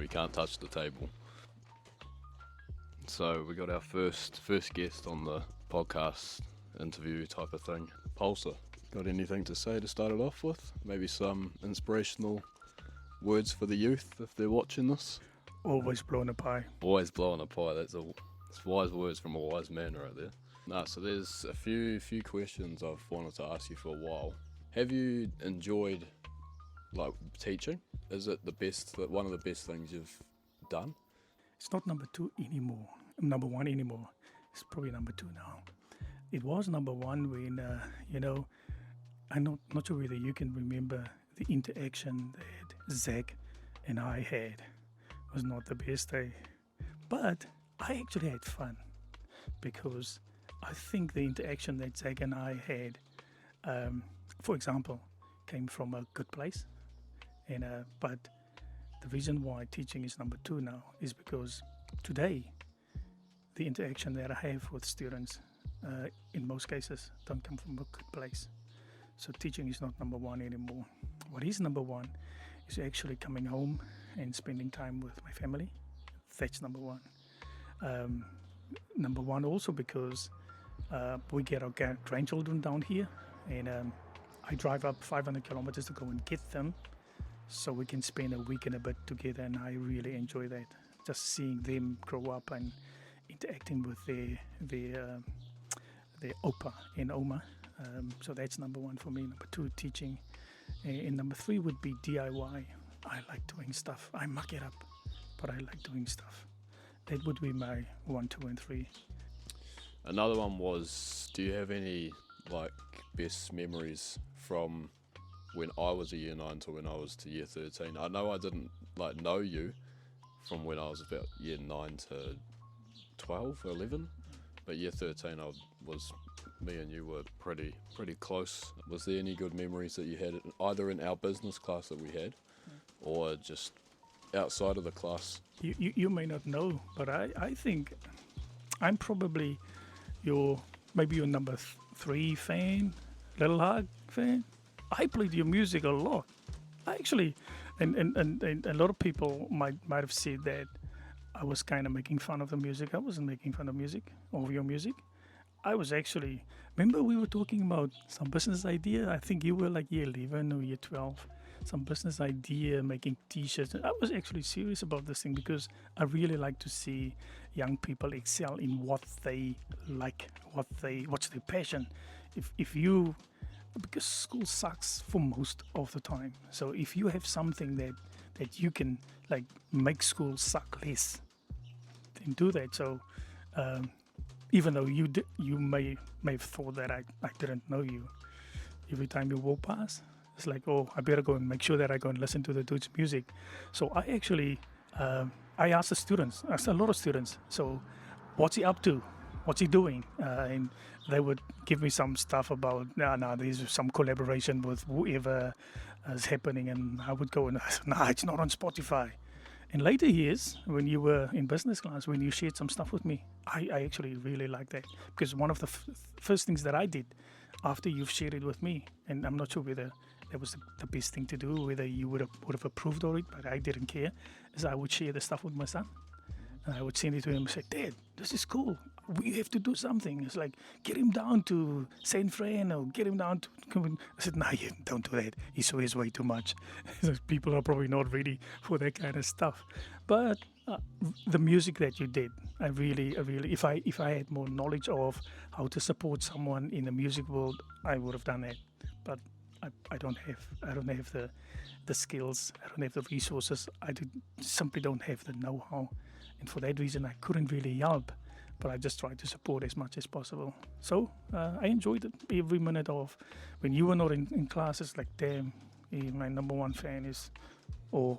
we can't touch the table. So we got our first guest on the podcast interview type of thing. Paulse, got anything to say to start it off with? Maybe some inspirational words for the youth if they're watching this? Always blowing a pie. Always blowing a pie. That's wise words from a wise man right there. So there's a few questions I've wanted to ask you for a while. Have you enjoyed teaching? Is it one of the best things you've done? It's not number one anymore. It's probably number two now. It was number one when, I'm not sure whether you can remember the interaction that Zach and I had. It was not the best, but I actually had fun because I think the interaction that Zach and I had, for example, came from a good place. But the reason why teaching is number two now is because today the interaction that I have with students in most cases don't come from a good place. So teaching is not number one anymore. What is number one is actually coming home and spending time with my family. That's number one. Number one also because we get our grandchildren down here, and I drive up 500 kilometers to go and get them so we can spend a week and a bit together, and I really enjoy that. Just seeing them grow up and interacting with their opa and oma. So that's number one for me. Number two, teaching. And number three would be DIY. I like doing stuff. I muck it up, but I like doing stuff. That would be my 1, 2, and 3. Another one was, do you have any best memories from when I was a year 9 to when I was to year 13? I know I didn't know you from when I was about year 9 to 12 or 11, but year 13 me and you were pretty close. Was there any good memories that you had either in our business class that we had or just outside of the class? You may not know, but I think I'm probably your number 3 fan, Little Hug fan. I played your music a lot. Actually, and a lot of people might have said that I was kind of making fun of the music. I wasn't making fun of your music. I was actually, remember we were talking about some business idea? I think you were year 11 or year 12. Some business idea, making t-shirts. I was actually serious about this thing because I really like to see young people excel in what they like, what's their passion. Because school sucks for most of the time. So if you have something that you can make school suck less, then do that. So even though you may have thought that I didn't know you, every time you walk past, it's I better go and make sure that I go and listen to the dude's music. So I actually, I asked a lot of students, so what's he up to? What's he doing? And they would give me some stuff about, there's some collaboration with whoever is happening. And I would go and I said, it's not on Spotify. In later years, when you were in business class, when you shared some stuff with me, I actually really like that. Because one of the first things that I did after you've shared it with me, and I'm not sure whether that was the best thing to do, whether you would have approved of it, but I didn't care, is I would share the stuff with my son. And I would send it to him and say, Dad, this is cool. We have to do something. It's get him down to San Fran or get him down to... I said, you don't do that. He swears way too much. People are probably not ready for that kind of stuff. But the music that you did, I really, if I had more knowledge of how to support someone in the music world, I would have done that. But I don't have the skills. I don't have the resources. Simply don't have the know-how. And for that reason, I couldn't really help, but I just tried to support as much as possible. So I enjoyed it every minute of when you were not in class. It's damn, my number one fan is, or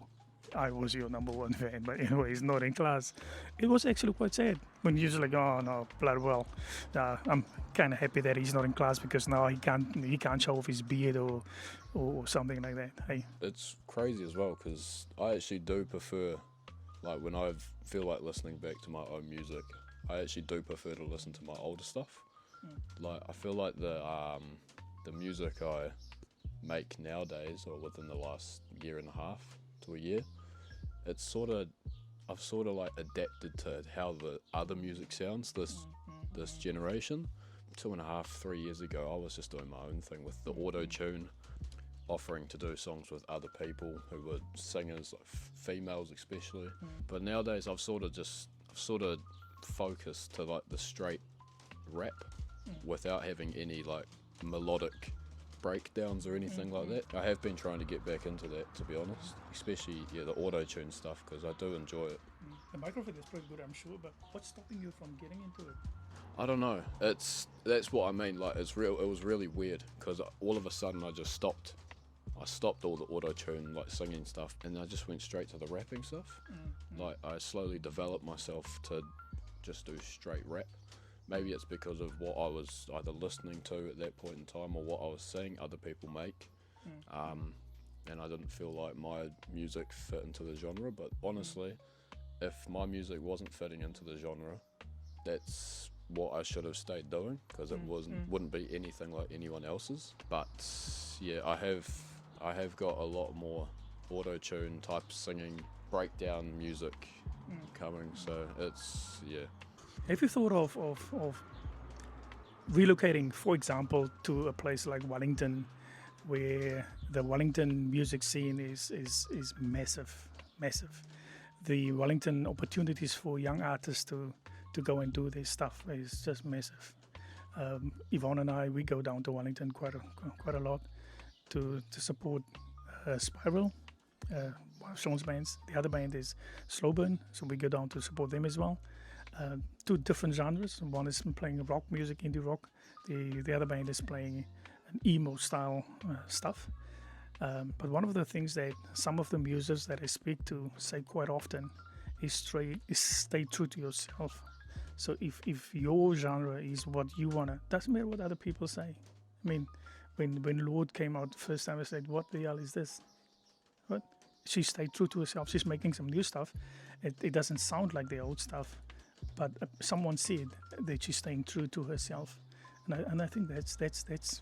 I was your number one fan, but anyway, he's not in class. It was actually quite sad when you're just oh no, bloody well. I'm kind of happy that he's not in class because now he can't show off his beard or something like that. Hey, it's crazy as well because I actually do prefer. When I feel like listening back to my own music, I actually do prefer to listen to my older stuff. I feel like the music I make nowadays, or within the last year and a half to a year, it's sort of, I've sort of like adapted to how the other music sounds this generation. 2.5, 3 years ago, I was just doing my own thing with the auto tune, offering to do songs with other people who were singers, like females especially. But nowadays, I've sort of focused to like the straight rap without having any like melodic breakdowns or anything like that. I have been trying to get back into that, to be honest, especially the auto tune stuff, because I do enjoy it. The microphone is pretty good, I'm sure, but what's stopping you from getting into it? I don't know. That's what I mean. Like It was really weird because all of a sudden I just stopped. I stopped all the auto tune like singing stuff, and I just went straight to the rapping stuff. Like I slowly developed myself to just do straight rap. Maybe it's because of what I was either listening to at that point in time or what I was seeing other people make. And I didn't feel like my music fit into the genre. But honestly, if my music wasn't fitting into the genre, that's what I should have stayed doing, because it wouldn't be anything like anyone else's. But yeah, I have got a lot more auto-tune type singing breakdown music coming, so it's Have you thought of relocating, for example, to a place like Wellington, where the Wellington music scene is massive. The Wellington opportunities for young artists to go and do this stuff is just massive. Yvonne and I, we go down to Wellington quite a lot to support Spiral, one of Sean's bands. The other band is Slowburn, so we go down to support them as well. Two different genres. One is playing rock music, indie rock. The other band is playing an emo style stuff. But one of the things that some of the musicians that I speak to say quite often is stay true to yourself. So if your genre is what you wanna, doesn't matter what other people say. I mean, when Lord came out the first time, I said, "What the hell is this?" What? She stayed true to herself. She's making some new stuff. It doesn't sound like the old stuff, but someone said that she's staying true to herself, and I think that's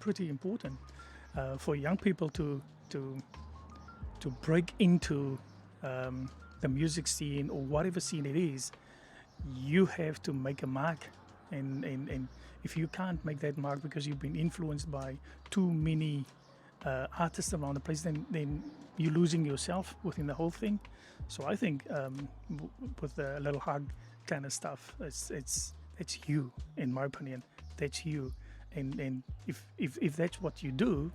pretty important for young people to break into the music scene or whatever scene it is. You have to make a mark, and if you can't make that mark because you've been influenced by too many artists around the place, then you're losing yourself within the whole thing. So I think with the little hug kind of stuff, it's you, in my opinion. That's you, and if that's what you do,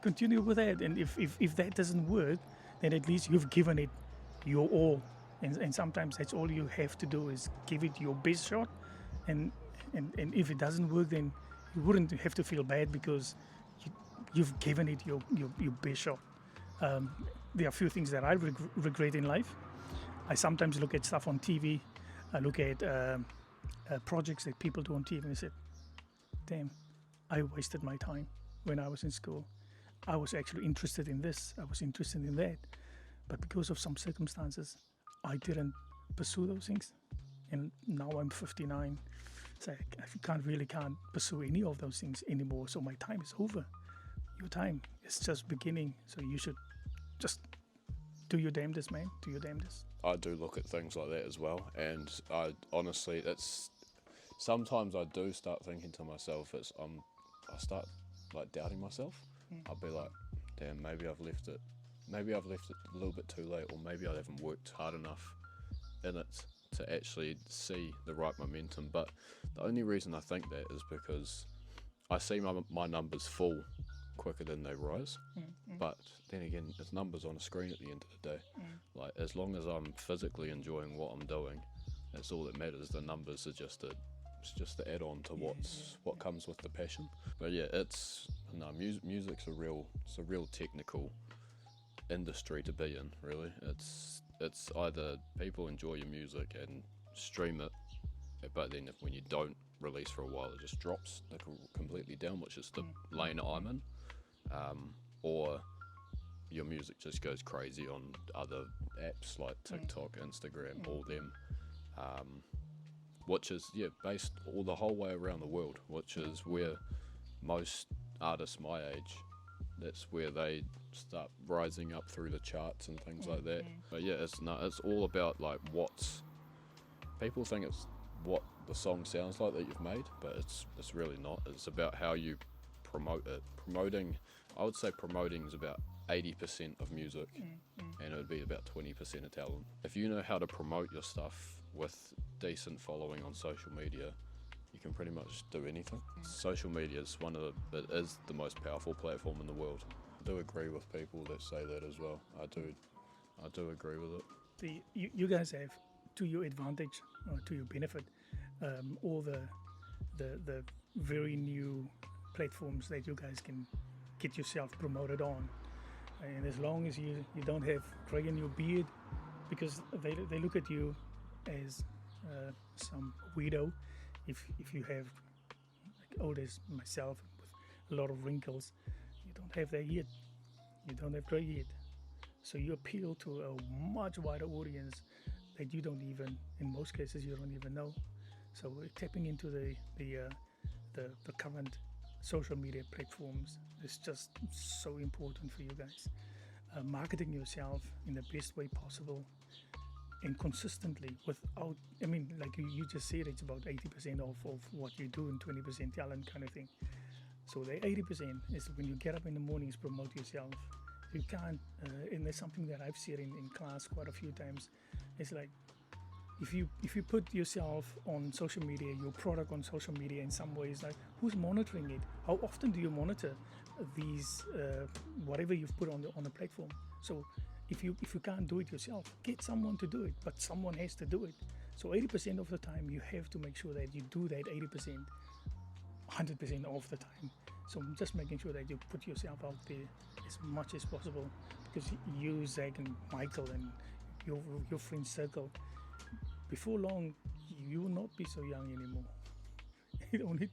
continue with that. And if that doesn't work, then at least you've given it your all. And sometimes that's all you have to do is give it your best shot. And if it doesn't work, then you wouldn't have to feel bad because you've given it your best shot. There are a few things that I regret in life. I sometimes look at stuff on TV. I look at projects that people do on TV and I said, damn, I wasted my time when I was in school. I was actually interested in this. I was interested in that. But because of some circumstances, I didn't pursue those things. And now I'm 59. So I can't pursue any of those things anymore. So my time is over. Your time is just beginning. So you should just do your damnedest, man. Do your damnedest. I do look at things like that as well. And I honestly, sometimes I do start thinking to myself, I start like doubting myself. I'll be like, damn, maybe I've left it a little bit too late, or maybe I haven't worked hard enough in it to actually see the right momentum. But the only reason I think that is because I see my numbers fall quicker than they rise. But then again, it's numbers on a screen at the end of the day. Like, as long as I'm physically enjoying what I'm doing, that's all that matters. The numbers are just the add-on to what comes with the passion. But yeah, music's a real technical industry to be in, really. It's either people enjoy your music and stream it, but then when you don't release for a while, it just drops completely down, which is the lane I'm in, or your music just goes crazy on other apps like TikTok, Instagram, all them, which is based the whole way around the world, which is where most artists my age that's where they start rising up through the charts and things like that. But yeah, it's all about like people think it's what the song sounds like that you've made, but it's really not. It's about how you promote it. I would say promoting is about 80% of music, and it would be about 20% of talent. If you know how to promote your stuff with decent following on social media, you can pretty much do anything. Social media is it is the most powerful platform in the world. I do agree with people that say that as well. I do agree with it. You guys have, to your advantage or to your benefit, all the very new platforms that you guys can get yourself promoted on. And as long as you don't have grey in your beard, because they look at you as some weirdo if you have, like old as myself with a lot of wrinkles, you don't have that yet. You don't have grey yet. So you appeal to a much wider audience that you don't even, in most cases, you don't even know. So tapping into the current social media platforms is just so important for you guys. Marketing yourself in the best way possible and consistently without, I mean, like you just said, it's about 80% of what you do and 20% talent kind of thing. So the 80% is when you get up in the mornings, promote yourself. You can't, and there's something that I've said in class quite a few times. It's like, if you put yourself on social media, your product on social media in some ways, like who's monitoring it? How often do you monitor these whatever you've put on the platform? So if you can't do it yourself, get someone to do it, but someone has to do it. So 80% of the time you have to make sure that you do that 80%, 100% of the time. So just making sure that you put yourself out there as much as possible, because you, Zach, and Michael, and your friend circle, before long you will not be so young anymore. It only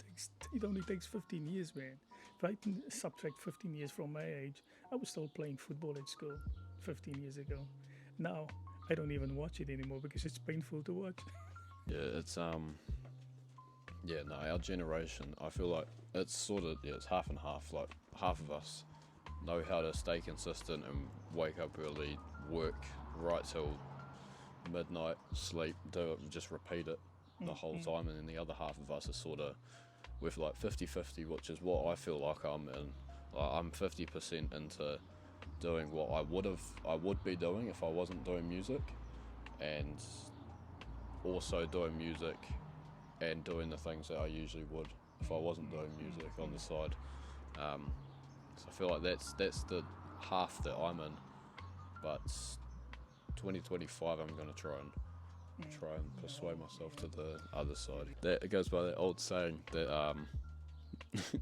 takes 15 years, man. If I can subtract 15 years from my age, I was still playing football at school 15 years ago. Now I don't even watch it anymore because it's painful to watch. Yeah, it's our generation, I feel like it's sort of, it's half and half. Like half of us know how to stay consistent and wake up early, work right till midnight, sleep, do it, and just repeat it the whole time. And then the other half of us is sort of with like 50-50, which is what I feel like I'm in. Like I'm 50% into doing what I would be doing if I wasn't doing music, and also doing music and doing the things that I usually would if I wasn't doing music on the side. So I feel like that's the half that I'm in. But 2025, I'm going to try and persuade myself to the other side. That it goes by that old saying that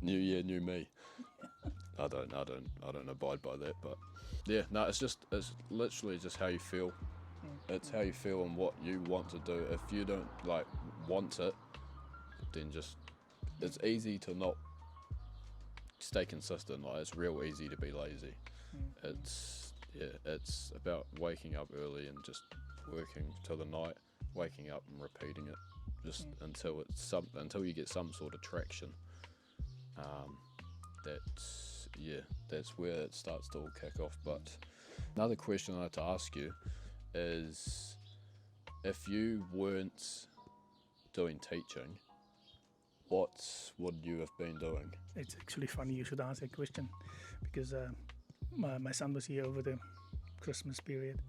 new year, new me. I don't abide by that, but yeah, no, it's literally just how you feel. It's how you feel and what you want to do. If you don't like want it, then just, it's easy to not stay consistent. Like it's real easy to be lazy. It's about waking up early and just working till the night, waking up and repeating it just until you get some sort of traction. That's where it starts to all kick off. But another question I had to ask you is, if you weren't doing teaching, what would you have been doing? It's actually funny you should ask that question, because my son was here over the Christmas period,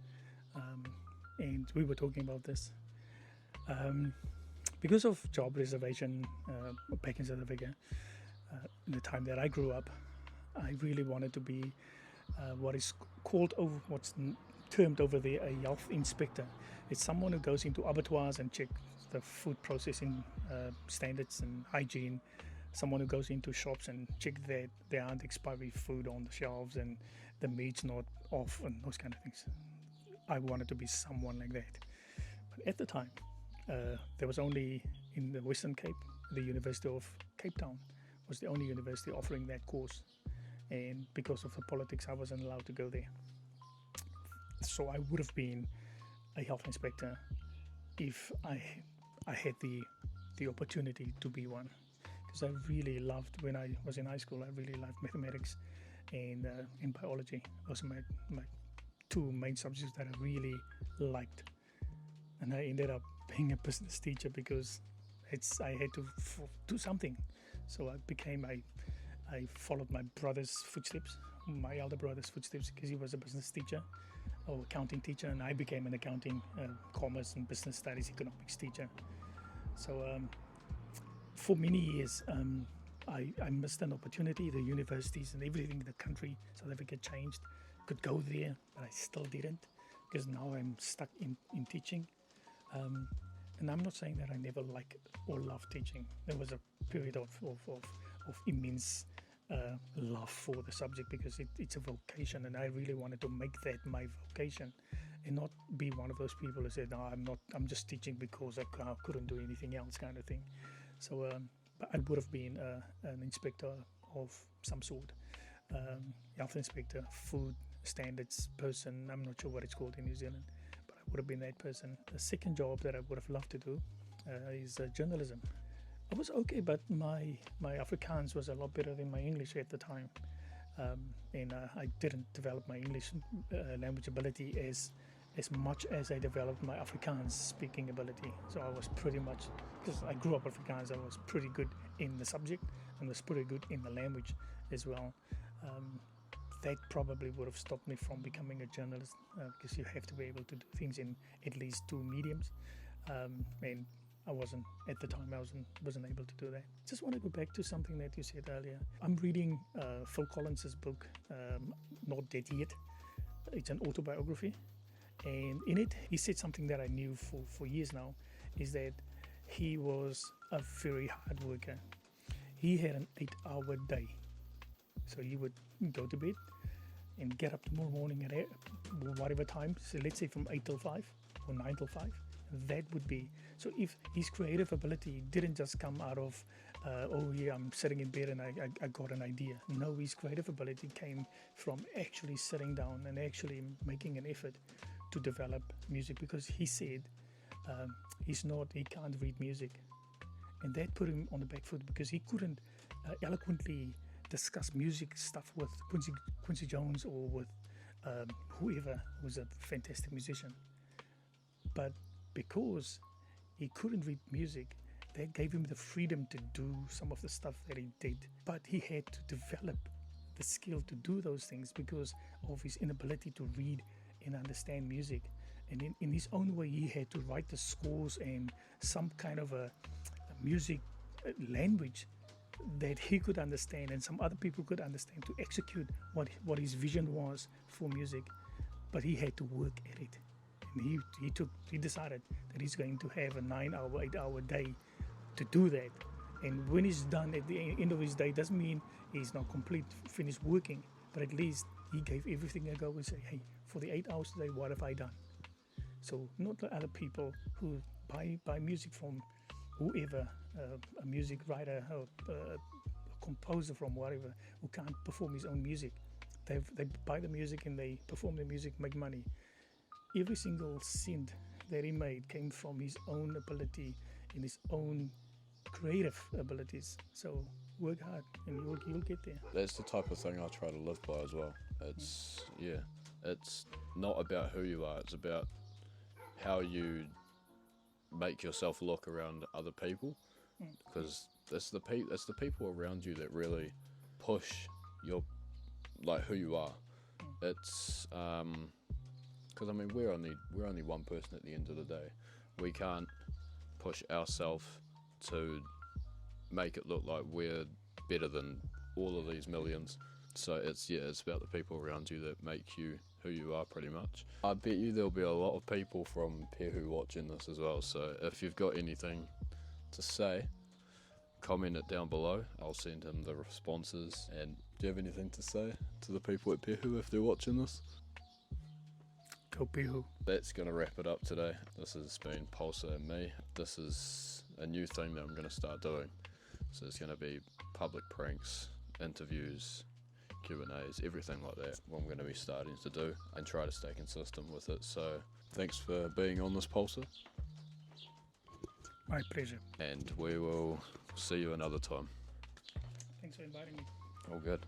and we were talking about this. Because of job reservation back in South Africa, in the time that I grew up, I really wanted to be what's termed over there a health inspector. It's someone who goes into abattoirs and checks the food processing standards and hygiene. Someone who goes into shops and check that there aren't expiry food on the shelves and the meat's not off and those kind of things. I wanted to be someone like that. But at the time, there was only in the Western Cape, the University of Cape Town was the only university offering that course. And because of the politics, I wasn't allowed to go there. So I would have been a health inspector if I had the opportunity to be one. Because I really loved, when I was in high school, I really loved mathematics, and biology. Those are my two main subjects that I really liked. And I ended up being a business teacher because I had to do something. So I followed my brother's footsteps, my elder brother's footsteps, because he was a business teacher or accounting teacher, and I became an accounting, commerce and business studies economics teacher. So for many years, I missed an opportunity. The universities and everything in the country, South Africa, changed. Could go there, but I still didn't, because now I'm stuck in teaching. And I'm not saying that I never liked or loved teaching. There was a period of immense love for the subject, because it's a vocation, and I really wanted to make that my vocation and not be one of those people who said, no, I'm just teaching because I couldn't do anything else, kind of thing. So but I would have been an inspector of some sort, health inspector, food standards person. I'm not sure what it's called in New Zealand, but I would have been that person. The second job that I would have loved to do is journalism. I was okay, but my Afrikaans was a lot better than my English at the time, and I didn't develop my English language ability as much as I developed my Afrikaans speaking ability. So I was pretty much, because I grew up Afrikaans, I was pretty good in the subject and was pretty good in the language as well. That probably would have stopped me from becoming a journalist, because you have to be able to do things in at least two mediums, and I wasn't at the time. I wasn't able to do that. Just want to go back to something that you said earlier. I'm reading Phil Collins's book, Not Dead Yet. It's an autobiography, and in it he said something that I knew for years now, is that he was a very hard worker. He had an 8-hour day, so he would go to bed and get up tomorrow morning at whatever time. So let's say from 8 till 5 or 9 till 5. That would be, so if his creative ability didn't just come out of oh yeah, I'm sitting in bed and I got an idea. No, his creative ability came from actually sitting down and actually making an effort to develop music, because he said he can't read music, and that put him on the back foot, because he couldn't eloquently discuss music stuff with Quincy Jones or with whoever was a fantastic musician. But because he couldn't read music, that gave him the freedom to do some of the stuff that he did. But he had to develop the skill to do those things because of his inability to read and understand music. And in his own way, he had to write the scores and some kind of a music language that he could understand and some other people could understand to execute what his vision was for music. But he had to work at it. And he decided that he's going to have a 9-hour, 8-hour day to do that. And when he's done at the end of his day, doesn't mean he's not finished working, but at least he gave everything a go and say, hey, for the 8 hours today, what have I done? So not the other people who buy music from whoever, a music writer or a composer from whatever, who can't perform his own music. They buy the music and they perform the music, make money. Every single cent that he made came from his own ability and his own creative abilities. So work hard and you'll get there. That's the type of thing I try to live by as well. It's not about who you are, it's about how you make yourself look around other people, because it's the people around you that really push your who you are. It's because I mean we're only one person at the end of the day. We can't push ourselves to make it look like we're better than all of these millions. So it's about the people around you that make you who you are, pretty much. I bet you there'll be a lot of people from Pehu watching this as well, so if you've got anything to say, comment it down below. I'll send him the responses. And do you have anything to say to the people at Pehu if they're watching this? Go Pehu. That's going to wrap it up today. This has been Paulse and me. This is a new thing that I'm going to start doing. So it's going to be public pranks, interviews, Q&As, everything like that, what I'm going to be starting to do and try to stay consistent with it. So thanks for being on this Paulse. My pleasure. And we will see you another time. Thanks for inviting me. All good.